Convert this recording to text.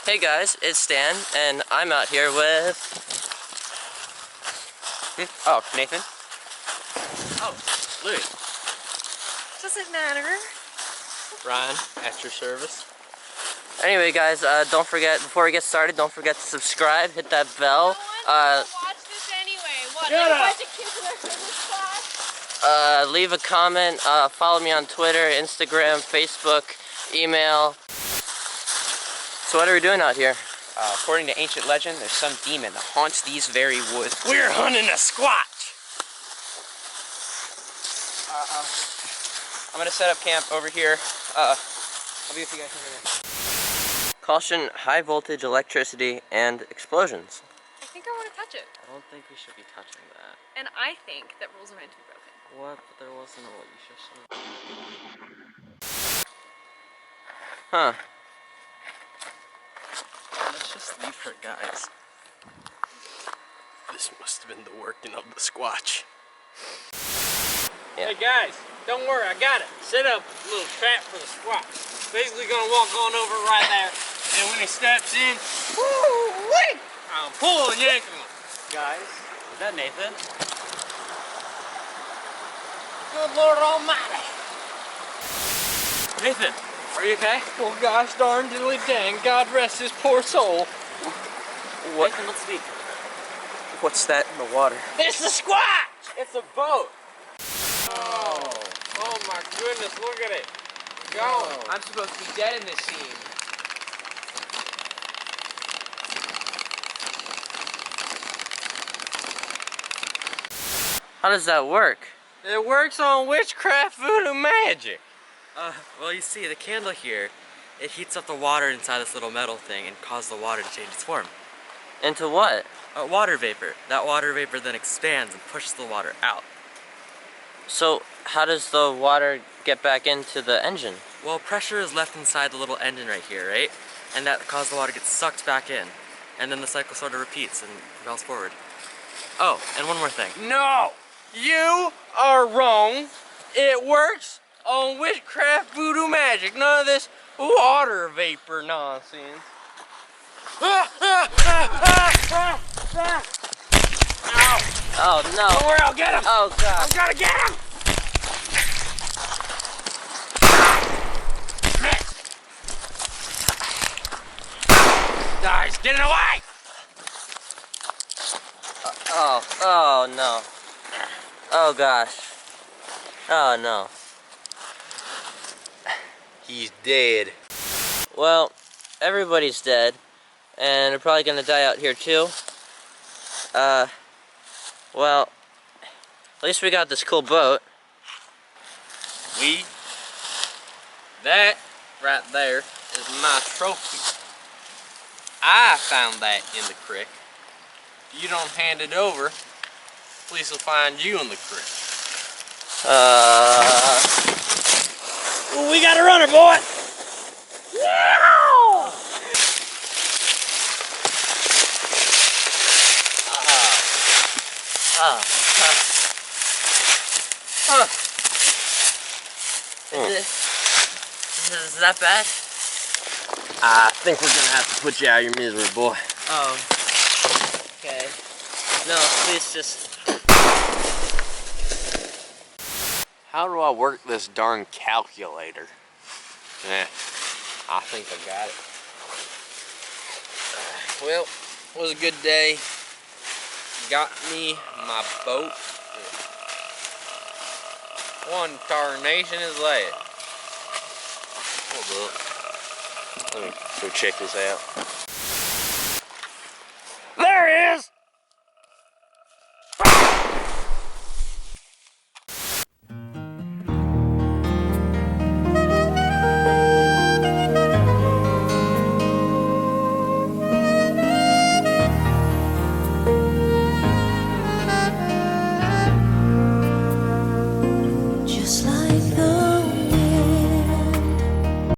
Hey guys, it's Stan, and I'm out here with... Oh, Nathan? Oh, Louis. Does it matter? Ryan, at your service. Anyway guys, don't forget, before we get started, don't forget to subscribe, hit that bell. No one's gonna watch this anyway. What, like a bunch of kids in their physics class? Leave a comment, follow me on Twitter, Instagram, Facebook, email. So what are we doing out here? According to ancient legend, there's some demon that haunts these very woods. We're hunting a squatch! I'm gonna set up camp over here. I'll be with you guys in a minute. Caution, high voltage electricity and explosions. I think I want to touch it. I don't think we should be touching that. And I think that rules are meant to be broken. What? But there wasn't a what you should say. Huh. Let's just leave her, guys. This must have been the working of the squatch. Yeah. Hey guys, don't worry, I got it. Set up a little trap for the squatch. Basically gonna walk on over right there, and when he steps in, woo-wee, I'll pull and yank him. Guys, is that Nathan? Good Lord Almighty. Nathan, are you okay? Well, gosh darn diddly dang, God rest his poor soul. What? Nathan, let's speak. What's that in the water? It's the squatch! It's a boat. Oh my goodness, look at it. Go. I'm supposed to be dead in this scene. How does that work? It works on witchcraft, voodoo magic. Well, you see, the candle here, it heats up the water inside this little metal thing and causes the water to change its form. Into what? Water vapor. That water vapor then expands and pushes the water out. So, how does the water get back into the engine? Well, pressure is left inside the little engine right here, right? And that causes the water to get sucked back in. And then the cycle sort of repeats and propels forward. Oh, and one more thing. No, you are wrong. It works on witchcraft, voodoo magic. None of this water vapor nonsense. Ow. Oh no! Don't worry, I'll get him. Oh god! I'm gonna get him. Guys, get it away! Oh no. Oh gosh. Oh no. He's dead. Well, everybody's dead. And they're probably gonna die out here too. Well, at least we got this cool boat. That right there is my trophy. I found that in the creek. If you don't hand it over, police will find you in the creek. We got a runner, boy! Yeah! Is that bad? I think we're gonna have to put you out of your misery, boy. Oh. Okay. No, please just... How do I work this darn calculator? I think I got it. Well, it was a good day. Got me my boat. One tarnation is that. Hold up. Let me go check this out.